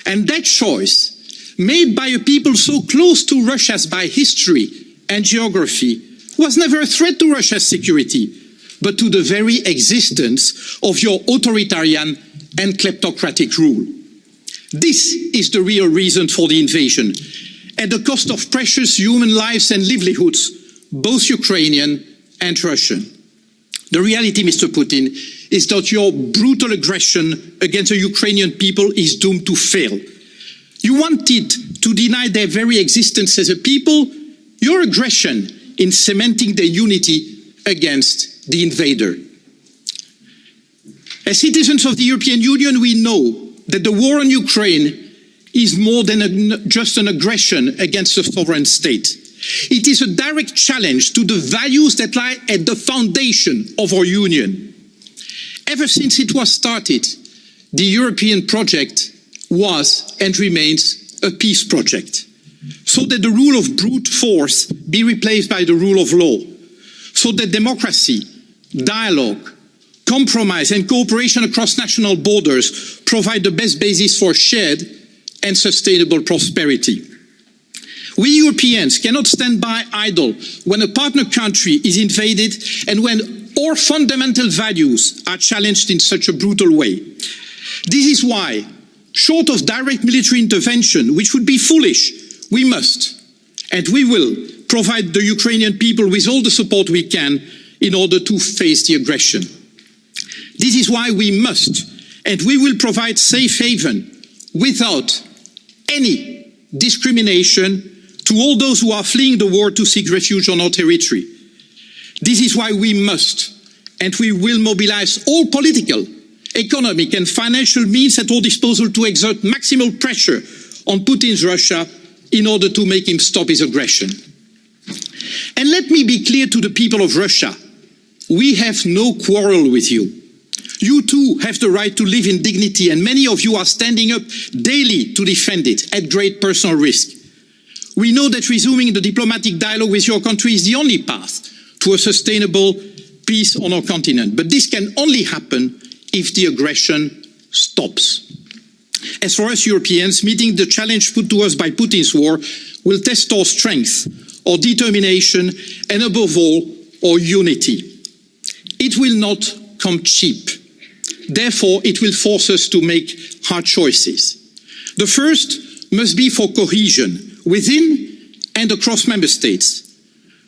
And that choice, made by a people so close to Russia by history and geography, was never a threat to Russia's security, but to the very existence of your authoritarian and kleptocratic rule. This is the real reason for the invasion, at the cost of precious human lives and livelihoods, both Ukrainian and Russian. The reality, Mr. Putin, is that your brutal aggression against the Ukrainian people is doomed to fail. You wanted to deny their very existence as a people. Your aggression in cementing their unity against the invader. As citizens of the European Union, we know that the war on Ukraine is more than just an aggression against a sovereign state. It is a direct challenge to the values that lie at the foundation of our union. Ever since it was started, the European project was and remains a peace project, so that the rule of brute force be replaced by the rule of law, so that democracy, dialogue, compromise and cooperation across national borders provide the best basis for shared and sustainable prosperity. We Europeans cannot stand by idle when a partner country is invaded and when our fundamental values are challenged in such a brutal way. This is why, short of direct military intervention, which would be foolish, we must, and we will, provide the Ukrainian people with all the support we can in order to face the aggression. This is why we must, and we will provide safe haven without any discrimination to all those who are fleeing the war to seek refuge on our territory. This is why we must, and we will mobilize all political, economic and financial means at our disposal to exert maximal pressure on Putin's Russia in order to make him stop his aggression. And let me be clear to the people of Russia, we have no quarrel with you. You too have the right to live in dignity, and many of you are standing up daily to defend it at great personal risk. We know that resuming the diplomatic dialogue with your country is the only path to a sustainable peace on our continent, but this can only happen if the aggression stops. As for us Europeans, meeting the challenge put to us by Putin's war will test our strength, our determination, and above all, our unity. It will not come cheap. Therefore, it will force us to make hard choices. The first must be for cohesion within and across member states.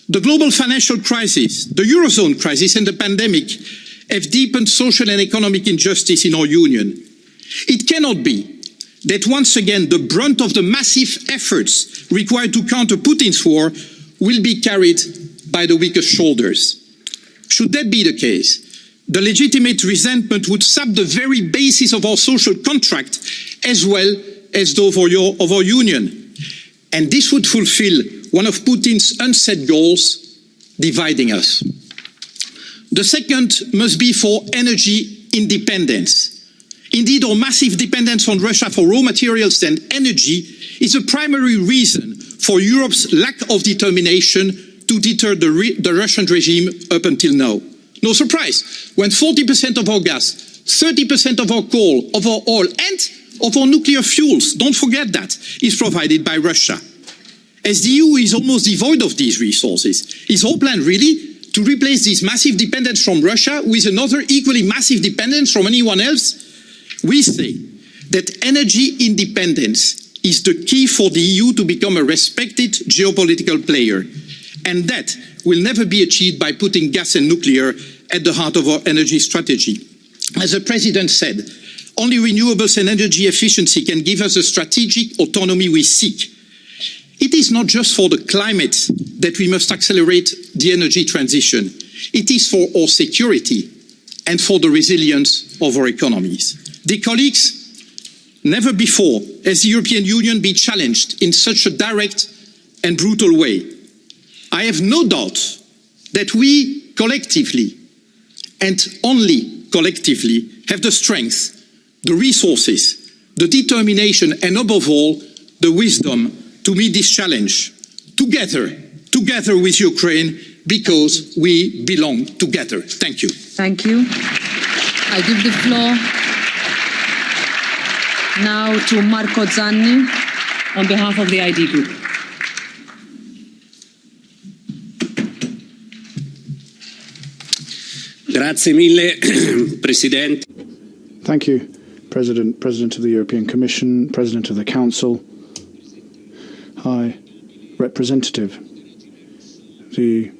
The global financial crisis, the Eurozone crisis and the pandemic have deepened social and economic injustice in our union. It cannot be that once again the brunt of the massive efforts required to counter Putin's war will be carried by the weakest shoulders. Should that be the case, the legitimate resentment would sap the very basis of our social contract as well as those of our union. And this would fulfill one of Putin's unset goals, dividing us. The second must be for energy independence. Indeed, our massive dependence on Russia for raw materials and energy is a primary reason for Europe's lack of determination to deter the Russian regime up until now. No surprise, when 40% of our gas, 30% of our coal, of our oil and of our nuclear fuels, don't forget that, is provided by Russia. As the EU is almost devoid of these resources, is our plan really to replace this massive dependence from Russia with another equally massive dependence from anyone else? We say that energy independence is the key for the EU to become a respected geopolitical player, and that will never be achieved by putting gas and nuclear at the heart of our energy strategy. As the President said, only renewables and energy efficiency can give us the strategic autonomy we seek. It is not just for the climate that we must accelerate the energy transition. It is for our security and for the resilience of our economies. Dear colleagues, never before has the European Union been challenged in such a direct and brutal way. I have no doubt that we collectively, and only collectively, have the strength, the resources, the determination, and above all, the wisdom to meet this challenge together with Ukraine, because we belong together. Thank you. Thank you. I give the floor Now to Marco Zanni on behalf of the ID Group. Grazie mille, Presidente. Thank you, President, President of the European Commission, President of the Council, High Representative. The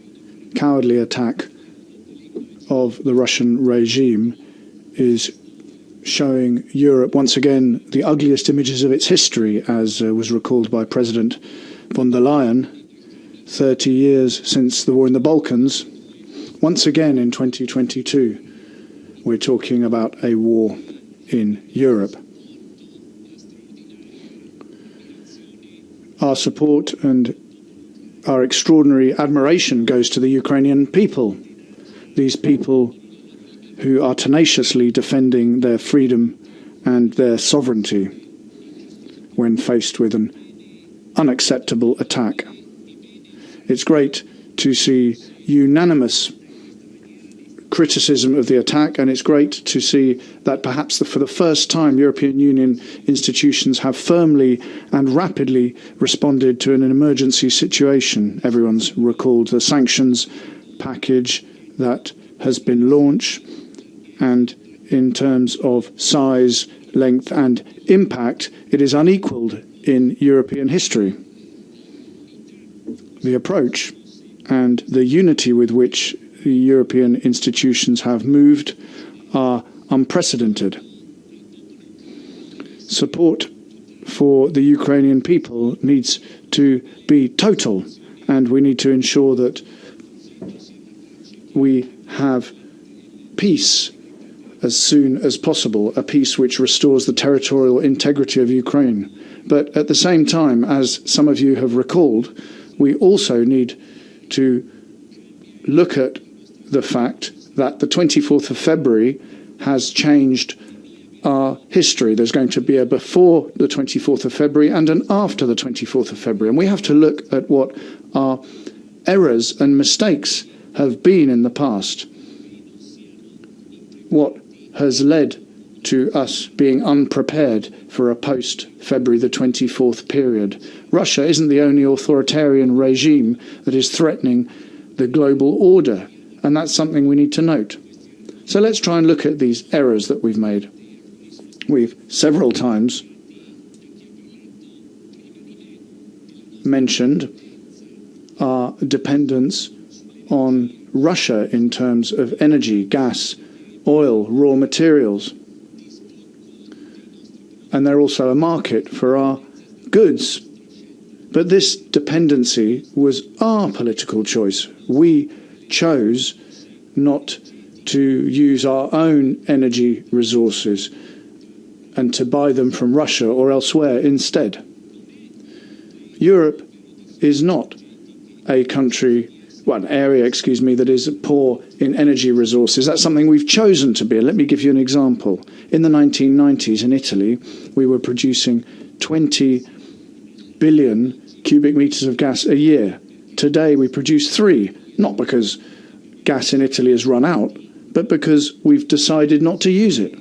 cowardly attack of the Russian regime is showing Europe once again the ugliest images of its history, as was recalled by President von der Leyen. 30 years since the war in the Balkans. Once again in 2022, we're talking about a war in Europe. Our support and our extraordinary admiration goes to the Ukrainian people. These people who are tenaciously defending their freedom and their sovereignty when faced with an unacceptable attack. It's great to see unanimous criticism of the attack, and it's great to see that perhaps for the first time European Union institutions have firmly and rapidly responded to an emergency situation. Everyone's recalled the sanctions package that has been launched, and in terms of size, length and impact, it is unequalled in European history. The approach and the unity with which the European institutions have moved are unprecedented. Support for the Ukrainian people needs to be total, and we need to ensure that we have peace as soon as possible, a peace which restores the territorial integrity of Ukraine. But at the same time, as some of you have recalled, we also need to look at the fact that the 24th of February has changed our history. There's going to be a before the 24th of February and an after the 24th of February. And we have to look at what our errors and mistakes have been in the past. What has led to us being unprepared for a post-February the 24th period. Russia isn't the only authoritarian regime that is threatening the global order, and that's something we need to note. So let's try and look at these errors that we've made. We've several times mentioned our dependence on Russia in terms of energy, gas, oil, raw materials. And they're also a market for our goods. But this dependency was our political choice. We chose not to use our own energy resources and to buy them from Russia or elsewhere instead. Europe is not a country, well, an area, that is poor in energy resources. That's something we've chosen to be. Let me give you an example. In the 1990s in Italy, we were producing 20 billion cubic meters of gas a year. Today we produce 3, not because gas in Italy has run out, but because we've decided not to use it.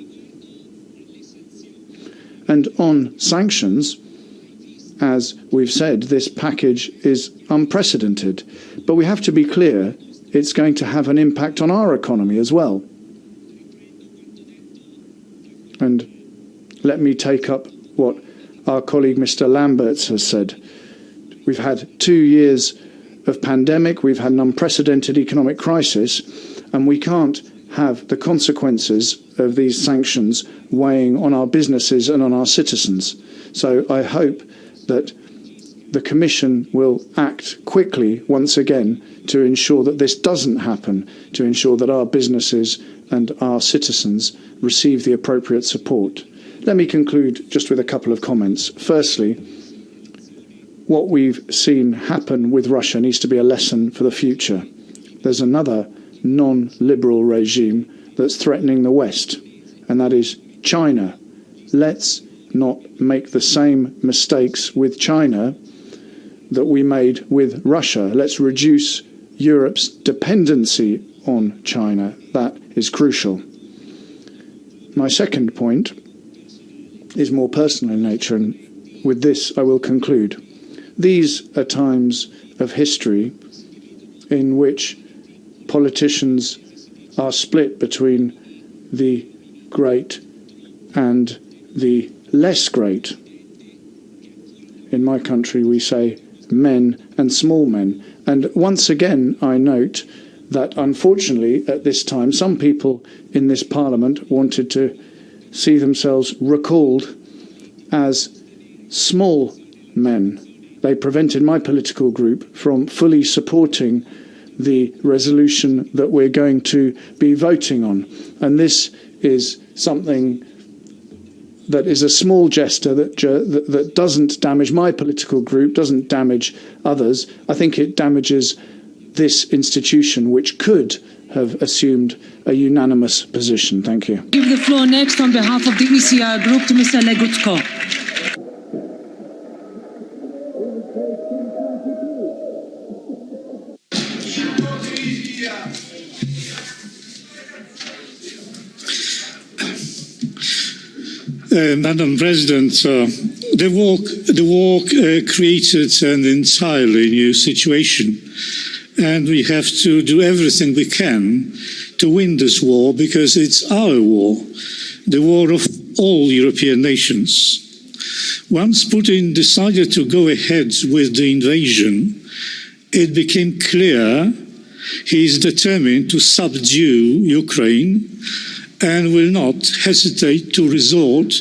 And on sanctions, as we've said, this package is unprecedented. But we have to be clear, it's going to have an impact on our economy as well. And let me take up what our colleague Mr. Lamberts has said. We've had 2 years of pandemic, we've had an unprecedented economic crisis, and we can't have the consequences of these sanctions weighing on our businesses and on our citizens. So I hope that the Commission will act quickly once again to ensure that this doesn't happen, to ensure that our businesses and our citizens receive the appropriate support. Let me conclude just with a couple of comments. Firstly, what we've seen happen with Russia needs to be a lesson for the future. There's another non-liberal regime that's threatening the West, and that is China. Let's not make the same mistakes with China that we made with Russia. Let's reduce Europe's dependency on China. That is crucial. My second point is more personal in nature, and with this I will conclude. These are times of history in which politicians are split between the great and the less great. In my country we say men and small men. And once again I note that unfortunately at this time some people in this Parliament wanted to see themselves recalled as small men. They prevented my political group from fully supporting the resolution that we're going to be voting on. And this is something that is a small gesture that doesn't damage my political group, doesn't damage others. I think it damages this institution, which could have assumed a unanimous position. Thank you. Give the floor next on behalf of the ECR group to Mr. Legutko. Madam President, the war created an entirely new situation, and we have to do everything we can to win this war, because it's our war, the war of all European nations. Once Putin decided to go ahead with the invasion, it became clear he is determined to subdue Ukraine and will not hesitate to resort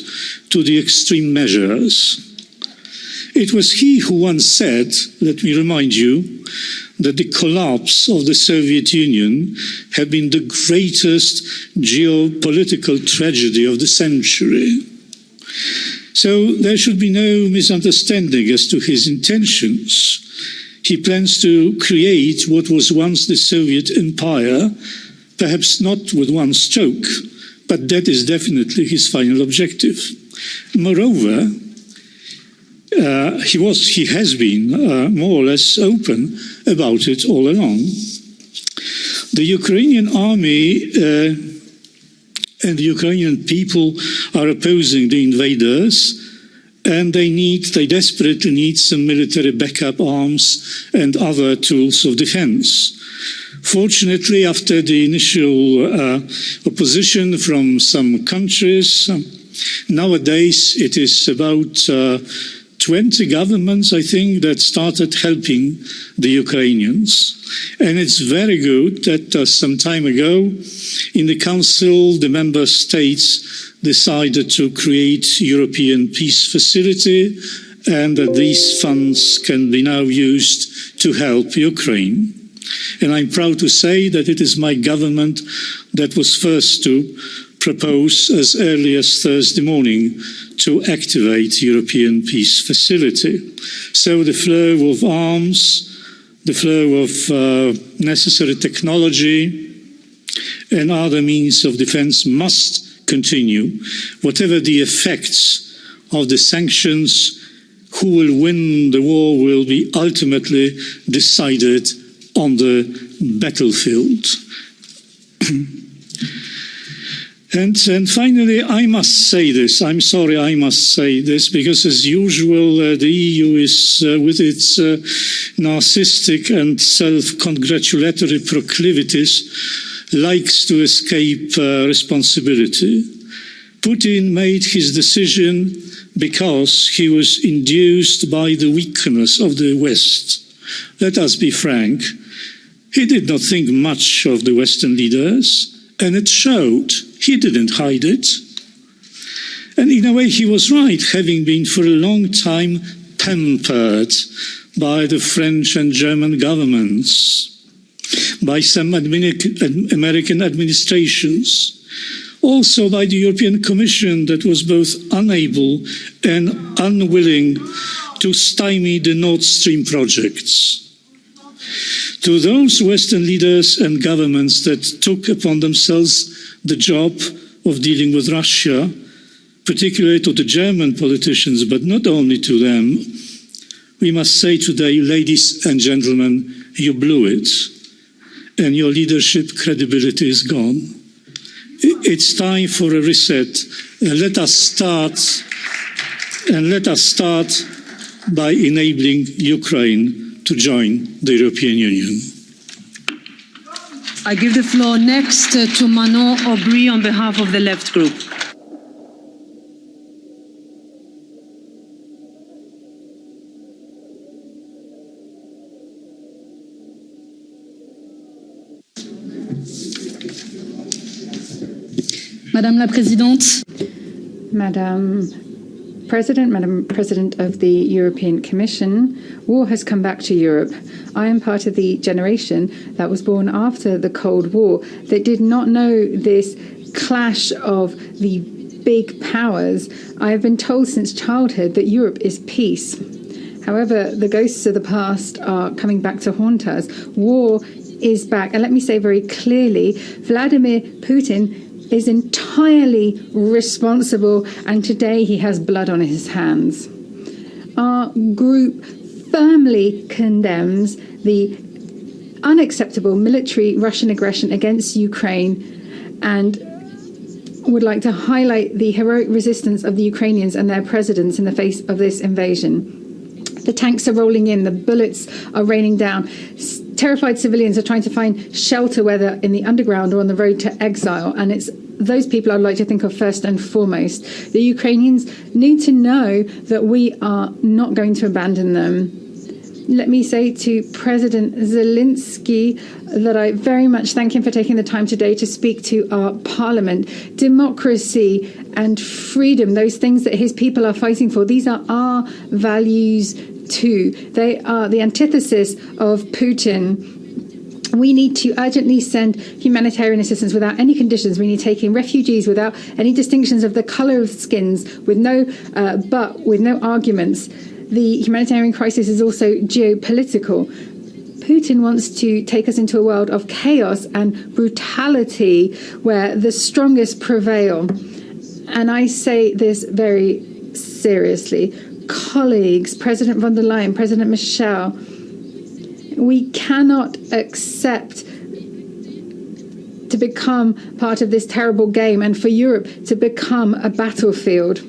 to the extreme measures. It was he who once said, let me remind you, that the collapse of the Soviet Union had been the greatest geopolitical tragedy of the century. So there should be no misunderstanding as to his intentions. He plans to create what was once the Soviet Empire, perhaps not with one stroke, but that is definitely his final objective. Moreover, he has been more or less open about it all along. The Ukrainian army and the Ukrainian people are opposing the invaders, and they desperately need some military backup arms and other tools of defense. Fortunately, after the initial opposition from some countries, nowadays it is about 20 governments, I think, that started helping the Ukrainians. And it's very good that some time ago in the Council, the member states decided to create European Peace Facility, and that these funds can be now used to help Ukraine. And I'm proud to say that it is my government that was first to propose as early as Thursday morning to activate European Peace Facility. So the flow of arms, the flow of necessary technology and other means of defense must continue. Whatever the effects of the sanctions, who will win the war will be ultimately decided on the battlefield. And finally, I must say this. I'm sorry, I must say this, because as usual, the EU is, with its narcissistic and self-congratulatory proclivities, likes to escape responsibility. Putin made his decision because he was induced by the weakness of the West. Let us be frank. He did not think much of the Western leaders, and it showed. He didn't hide it. And in a way, he was right, having been for a long time pampered by the French and German governments, by some American administrations, also by the European Commission that was both unable and unwilling to stymie the Nord Stream projects. To those Western leaders and governments that took upon themselves the job of dealing with Russia, particularly to the German politicians, but not only to them, we must say today, ladies and gentlemen, you blew it, and your leadership credibility is gone. It's time for a reset. Let us start And let us start by enabling Ukraine to join the European Union. I give the floor next to Mwamgiree on behalf of the Left Group. Madame la Présidente, Madam President of the European Commission, war has come back to Europe. I am part of the generation that was born after the Cold War that did not know this clash of the big powers. I have been told since childhood that Europe is peace. However, the ghosts of the past are coming back to haunt us. War is back. And let me say very clearly, Vladimir Putin is entirely responsible, and today he has blood on his hands. Our group firmly condemns the unacceptable military Russian aggression against Ukraine and would like to highlight the heroic resistance of the Ukrainians and their presidents in the face of this invasion. The tanks are rolling in, the bullets are raining down. Terrified civilians are trying to find shelter, whether in the underground or on the road to exile, and it's those people I'd like to think of first and foremost. The Ukrainians need to know that we are not going to abandon them. Let me say to President Zelensky that I very much thank him for taking the time today to speak to our parliament. Democracy and freedom, those things that his people are fighting for, these are our values too. They are the antithesis of Putin. We need to urgently send humanitarian assistance without any conditions. We need taking refugees without any distinctions of the colour of skins, with no arguments. The humanitarian crisis is also geopolitical. Putin wants to take us into a world of chaos and brutality where the strongest prevail. And I say this very seriously. Colleagues, President von der Leyen, President Michel, we cannot accept to become part of this terrible game and for Europe to become a battlefield.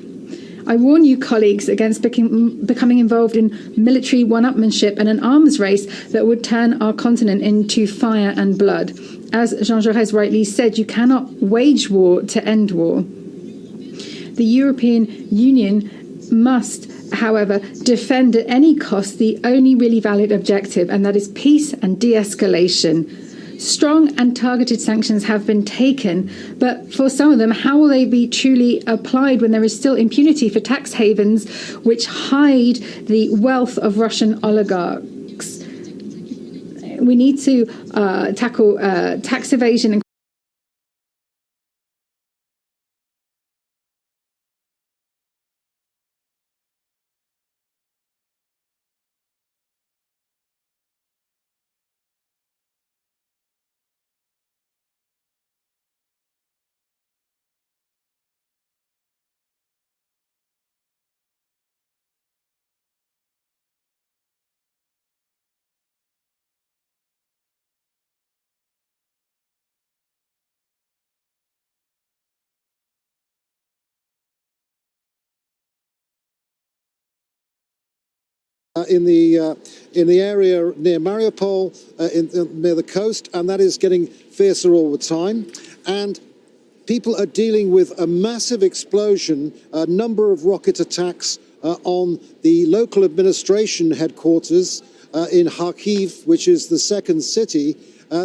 I warn you, colleagues, against becoming involved in military one-upmanship and an arms race that would turn our continent into fire and blood. As Jean Jaurès rightly said, you cannot wage war to end war. The European Union must, however, defend at any cost the only really valid objective, and that is peace and de-escalation. Strong and targeted sanctions have been taken, but for some of them, how will they be truly applied when there is still impunity for tax havens which hide the wealth of Russian oligarchs? We need to tackle tax evasion and in the area near Mariupol, near the coast, and that is getting fiercer all the time. And people are dealing with a massive explosion, a number of rocket attacks on the local administration headquarters in Kharkiv, which is the second city.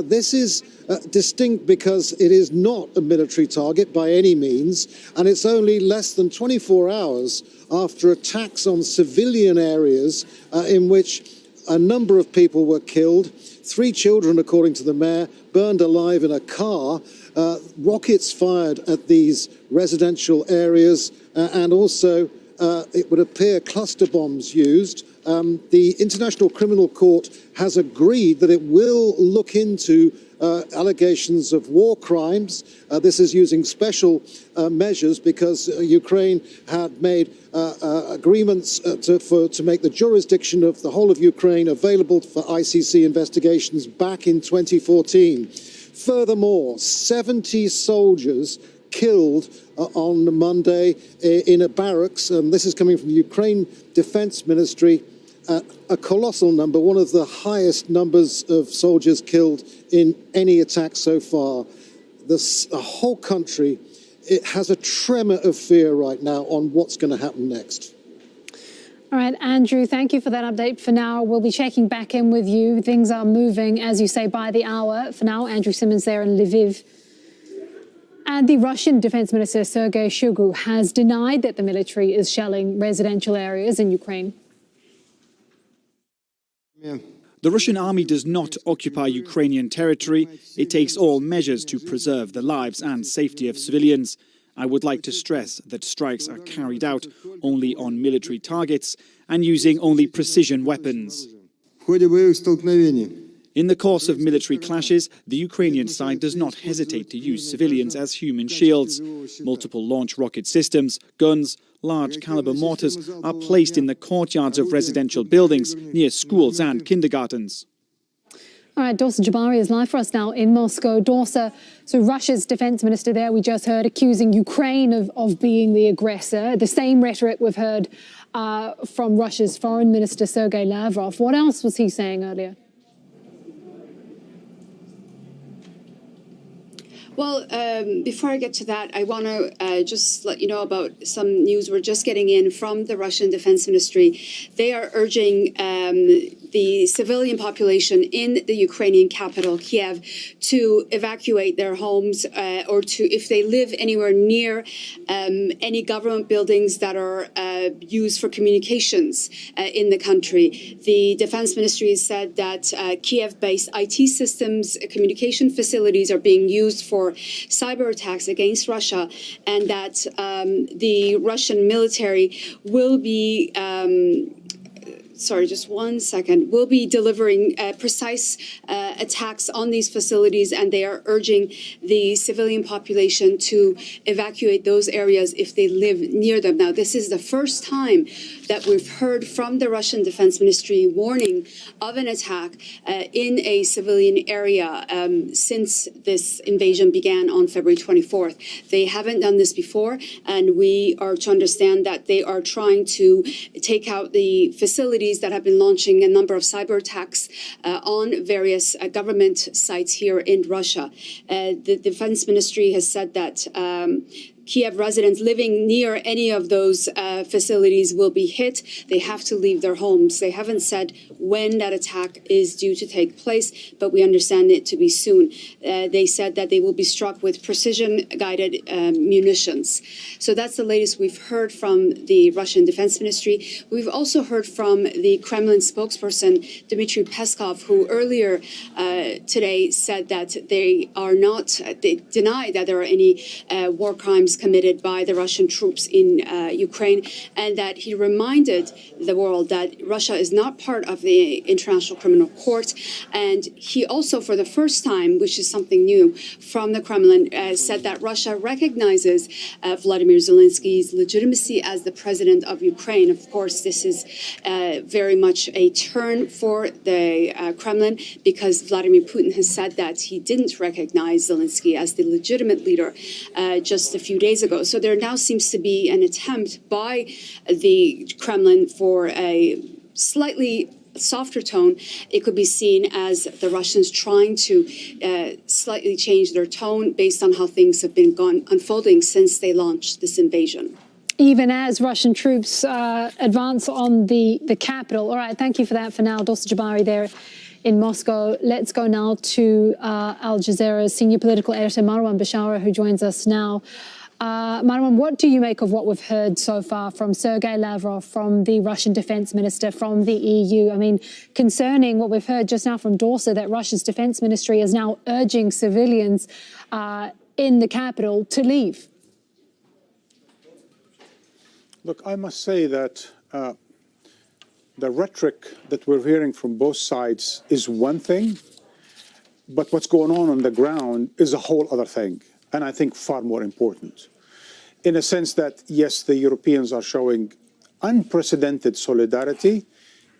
This is distinct because it is not a military target by any means, and it's only less than 24 hours after attacks on civilian areas in which a number of people were killed. 3 children, according to the mayor, burned alive in a car, rockets fired at these residential areas, and also, it would appear, cluster bombs used. The International Criminal Court has agreed that it will look into allegations of war crimes. This is using special measures because Ukraine had made agreements to make the jurisdiction of the whole of Ukraine available for ICC investigations back in 2014. Furthermore, 70 soldiers killed on Monday in a barracks, and this is coming from the Ukraine Defense Ministry. A colossal number, one of the highest numbers of soldiers killed in any attack so far. The whole country, it has a tremor of fear right now on what's going to happen next. All right, Andrew, thank you for that update. For now, we'll be checking back in with you. Things are moving, as you say, by the hour. For now, Andrew Simmons there in Lviv. And the Russian Defense Minister, Sergei Shoigu, has denied that the military is shelling residential areas in Ukraine. The Russian army does not occupy Ukrainian territory. It takes all measures to preserve the lives and safety of civilians. I would like to stress that strikes are carried out only on military targets and using only precision weapons. In the course of military clashes, the Ukrainian side does not hesitate to use civilians as human shields. Multiple launch rocket systems, guns, large caliber mortars are placed in the courtyards of residential buildings near schools and kindergartens. All right, Dorsa Jabari is live for us now in Moscow. Dorsa, so Russia's defense minister there, we just heard, accusing Ukraine of being the aggressor. The same rhetoric we've heard from Russia's foreign minister, Sergei Lavrov. What else was he saying earlier? Well, before I get to that, I want to just let you know about some news we're just getting in from the Russian Defense Ministry. They are urging the civilian population in the Ukrainian capital, Kiev, to evacuate their homes or to, if they live anywhere near any government buildings that are used for communications in the country. The Defense Ministry has said that Kiev-based IT systems, communication facilities are being used for cyber attacks against Russia, and that the Russian military will be will be delivering precise attacks on these facilities, and they are urging the civilian population to evacuate those areas if they live near them. Now, this is the first time that we've heard from the Russian Defense Ministry warning of an attack in a civilian area since this invasion began on February 24th. They haven't done this before, and we are to understand that they are trying to take out the facilities that have been launching a number of cyber attacks on various government sites here in Russia. The Defense Ministry has said that Kiev residents living near any of those facilities will be hit. They have to leave their homes. They haven't said when that attack is due to take place, but we understand it to be soon. They said that they will be struck with precision-guided munitions. So that's the latest we've heard from the Russian Defense Ministry. We've also heard from the Kremlin spokesperson, Dmitry Peskov, who earlier today said that they deny that there are any war crimes committed by the Russian troops in Ukraine, and that he reminded the world that Russia is not part of the International Criminal Court. And he also, for the first time, which is something new from the Kremlin, said that Russia recognizes Vladimir Zelensky's legitimacy as the president of Ukraine. Of course, this is very much a turn for the Kremlin, because Vladimir Putin has said that he didn't recognize Zelensky as the legitimate leader just a few days ago. So there now seems to be an attempt by the Kremlin for a slightly softer tone. It could be seen as the Russians trying to slightly change their tone based on how things have been unfolding since they launched this invasion. Even as Russian troops advance on the capital. All right, thank you for that for now. Dorsa Jabari there in Moscow. Let's go now to Al Jazeera's senior political editor, Marwan Bashara, who joins us now. Marwan, what do you make of what we've heard so far from Sergei Lavrov, from the Russian defense minister, from the EU? I mean, concerning what we've heard just now from Dorsa, that Russia's defense ministry is now urging civilians in the capital to leave. Look, I must say that the rhetoric that we're hearing from both sides is one thing, but what's going on the ground is a whole other thing, and I think far more important. In a sense that, yes, the Europeans are showing unprecedented solidarity.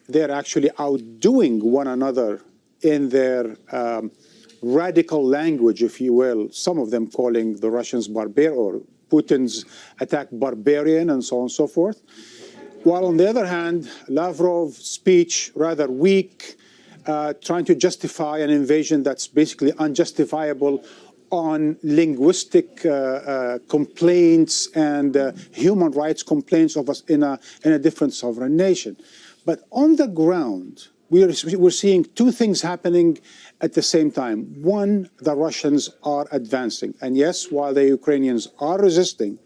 They're actually outdoing one another in their radical language, if you will, some of them calling the Russians or Putin's attack barbarian and so on and so forth. While on the other hand, Lavrov's speech rather weak, trying to justify an invasion that's basically unjustifiable on linguistic complaints and human rights complaints of us in a different sovereign nation. But on the ground, we're seeing two things happening at the same time. One, the Russians are advancing. And yes, while the Ukrainians are resisting,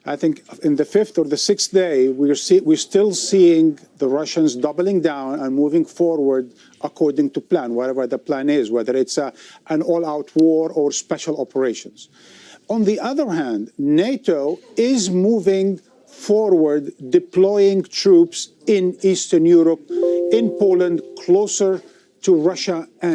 I think in the fifth or the sixth day, we're still seeing the Russians doubling down and moving forward according to plan, whatever the plan is, whether it's an all-out war or special operations. On the other hand, NATO is moving forward, deploying troops in Eastern Europe, in Poland, closer to Russia and